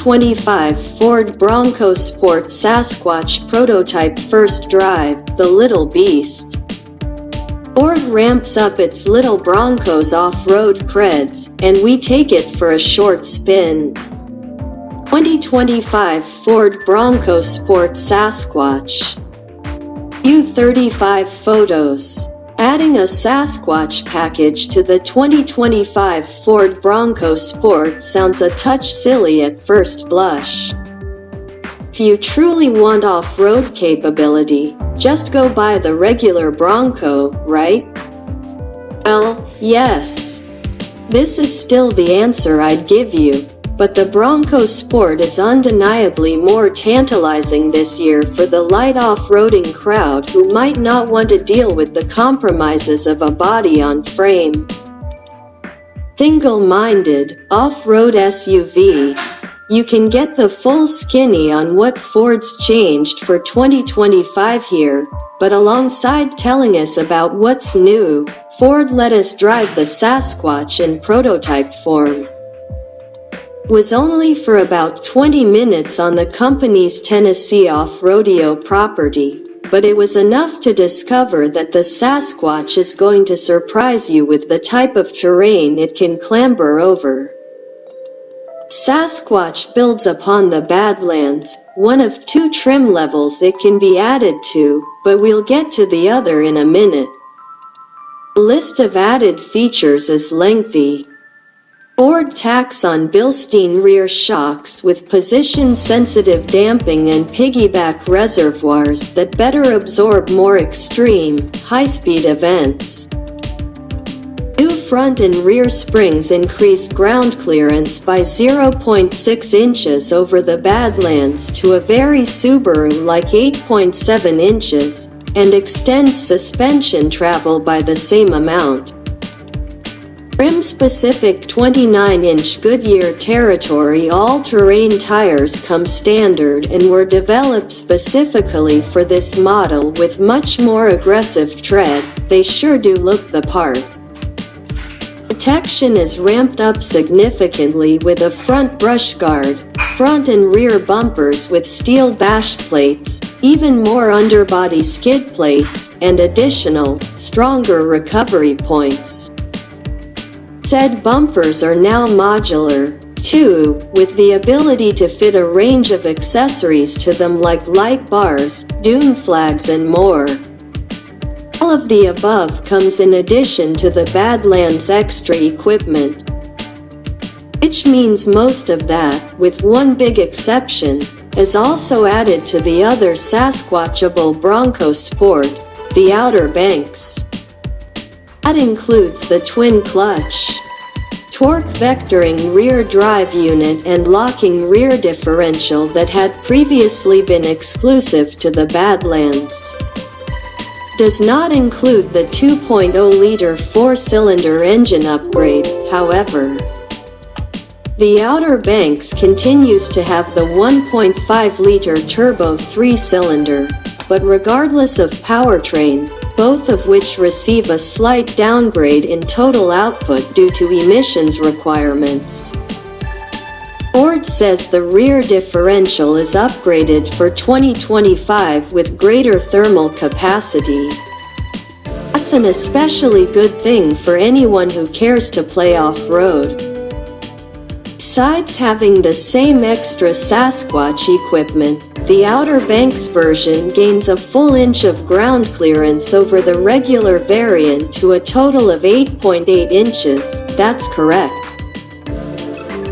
2025 Ford Bronco Sport Sasquatch Prototype First Drive, the Little Beast. Ford ramps up its little Bronco's off-road creds, and we take it for a short spin. 2025 Ford Bronco Sport Sasquatch. View 35 photos. Adding a Sasquatch package to the 2025 Ford Bronco Sport sounds a touch silly at first blush. If you truly want off-road capability, just go buy the regular Bronco, right? Well, yes. This is still the answer I'd give you, but the Bronco Sport is undeniably more tantalizing this year for the light off-roading crowd who might not want to deal with the compromises of a body-on-frame, single-minded, off-road SUV. You can get the full skinny on what Ford's changed for 2025 here, but alongside telling us about what's new, Ford let us drive the Sasquatch in prototype form. Was only for about 20 minutes on the company's Tennessee off-rodeo property, but it was enough to discover that the Sasquatch is going to surprise you with the type of terrain it can clamber over. Sasquatch builds upon the Badlands, one of two trim levels it can be added to, but we'll get to the other in a minute. The list of added features is lengthy. Ford tacks on Bilstein rear shocks with position-sensitive damping and piggyback reservoirs that better absorb more extreme, high-speed events. New front and rear springs increase ground clearance by 0.6 inches over the Badlands to a very Subaru-like 8.7 inches, and extends suspension travel by the same amount. Trim-specific 29-inch Goodyear Territory all-terrain tires come standard and were developed specifically for this model with much more aggressive tread. They sure do look the part. Protection is ramped up significantly with a front brush guard, front and rear bumpers with steel bash plates, even more underbody skid plates, and additional, stronger recovery points. Said bumpers are now modular, too, with the ability to fit a range of accessories to them like light bars, dune flags and more. All of the above comes in addition to the Badlands extra equipment, which means most of that, with one big exception, is also added to the other Sasquatchable Bronco Sport, the Outer Banks. That includes the twin clutch, torque vectoring rear drive unit and locking rear differential that had previously been exclusive to the Badlands. Does not include the 2.0-liter four-cylinder engine upgrade, however. The Outer Banks continues to have the 1.5-liter turbo three-cylinder, but regardless of powertrain, both of which receive a slight downgrade in total output due to emissions requirements. Ford says the rear differential is upgraded for 2025 with greater thermal capacity. That's an especially good thing for anyone who cares to play off-road. Besides having the same extra Sasquatch equipment, the Outer Banks version gains a full inch of ground clearance over the regular variant to a total of 8.8 inches, that's correct.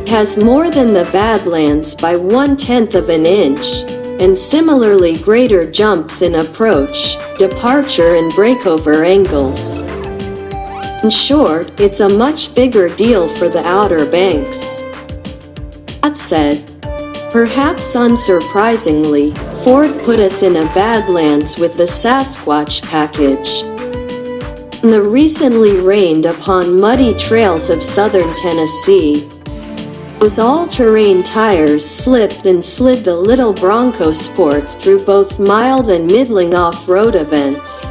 It has more than the Badlands by 1/10 of an inch, and similarly greater jumps in approach, departure and breakover angles. In short, it's a much bigger deal for the Outer Banks. That said, perhaps unsurprisingly, Ford put us in a Badlands with the Sasquatch package. In the recently rained upon muddy trails of southern Tennessee, those all-terrain tires slipped and slid the little Bronco Sport through both mild and middling off-road events.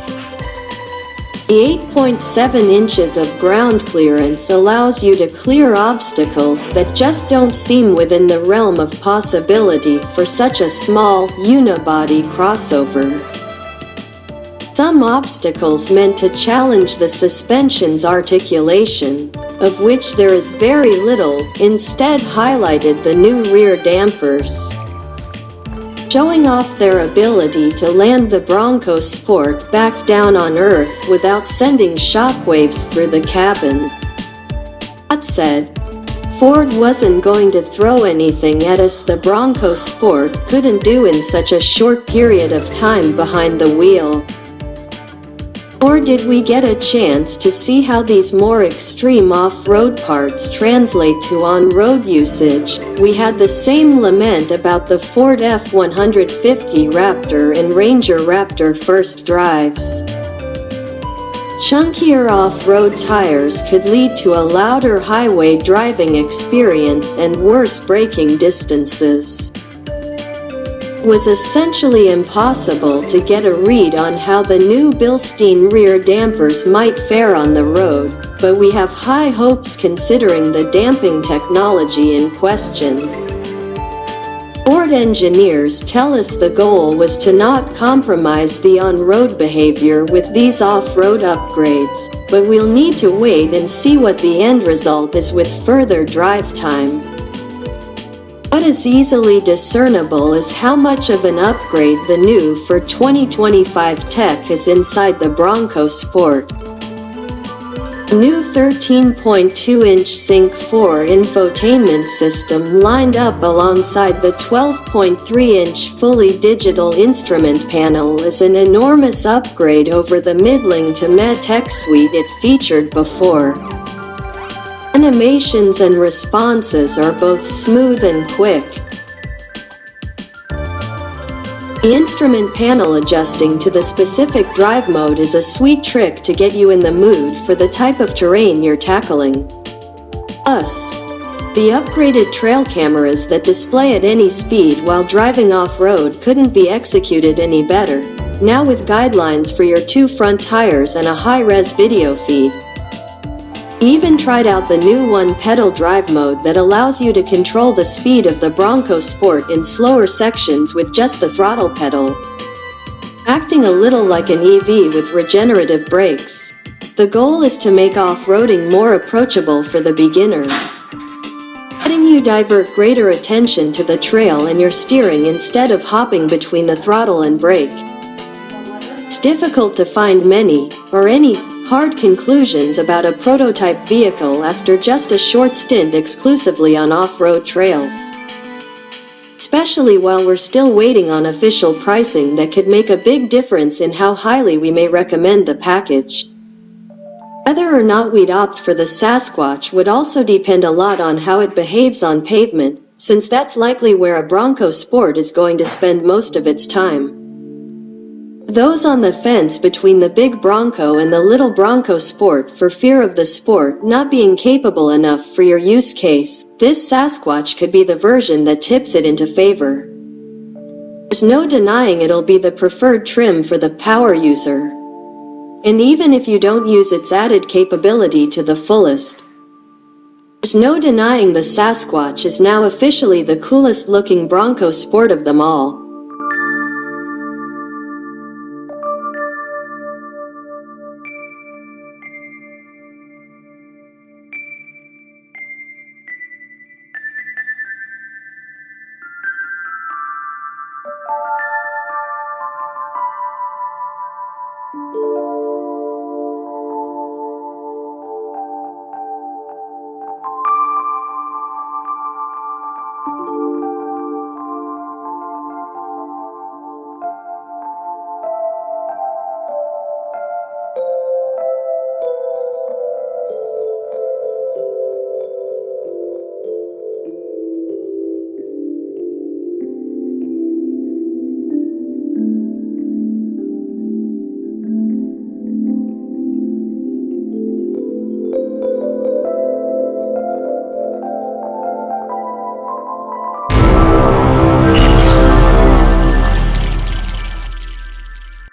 The 8.7 inches of ground clearance allows you to clear obstacles that just don't seem within the realm of possibility for such a small, unibody crossover. Some obstacles meant to challenge the suspension's articulation, of which there is very little, instead highlighted the new rear dampers, showing off their ability to land the Bronco Sport back down on Earth without sending shockwaves through the cabin. That said, Ford wasn't going to throw anything at us the Bronco Sport couldn't do in such a short period of time behind the wheel. Nor did we get a chance to see how these more extreme off-road parts translate to on-road usage. We had the same lament about the Ford F-150 Raptor and Ranger Raptor first drives. Chunkier off-road tires could lead to a louder highway driving experience and worse braking distances. It was essentially impossible to get a read on how the new Bilstein rear dampers might fare on the road, but we have high hopes considering the damping technology in question. Ford engineers tell us the goal was to not compromise the on-road behavior with these off-road upgrades, but we'll need to wait and see what the end result is with further drive time. What is easily discernible is how much of an upgrade the new for 2025 tech is inside the Bronco Sport. New 13.2-inch Sync 4 infotainment system lined up alongside the 12.3-inch fully digital instrument panel is an enormous upgrade over the middling to meh tech suite it featured before. Animations and responses are both smooth and quick. The instrument panel adjusting to the specific drive mode is a sweet trick to get you in the mood for the type of terrain you're tackling. Plus, the upgraded trail cameras that display at any speed while driving off-road couldn't be executed any better, now with guidelines for your 2 front tires and a high-res video feed. We even tried out the new one-pedal drive mode that allows you to control the speed of the Bronco Sport in slower sections with just the throttle pedal, acting a little like an EV with regenerative brakes. The goal is to make off-roading more approachable for the beginner, letting you divert greater attention to the trail and your steering instead of hopping between the throttle and brake. It's difficult to find many, or any, hard conclusions about a prototype vehicle after just a short stint exclusively on off-road trails, especially while we're still waiting on official pricing that could make a big difference in how highly we may recommend the package. Whether or not we'd opt for the Sasquatch would also depend a lot on how it behaves on pavement, since that's likely where a Bronco Sport is going to spend most of its time. Those on the fence between the big Bronco and the little Bronco Sport for fear of the Sport not being capable enough for your use case, this Sasquatch could be the version that tips it into favor. There's no denying it'll be the preferred trim for the power user. And even if you don't use its added capability to the fullest, there's no denying the Sasquatch is now officially the coolest looking Bronco Sport of them all.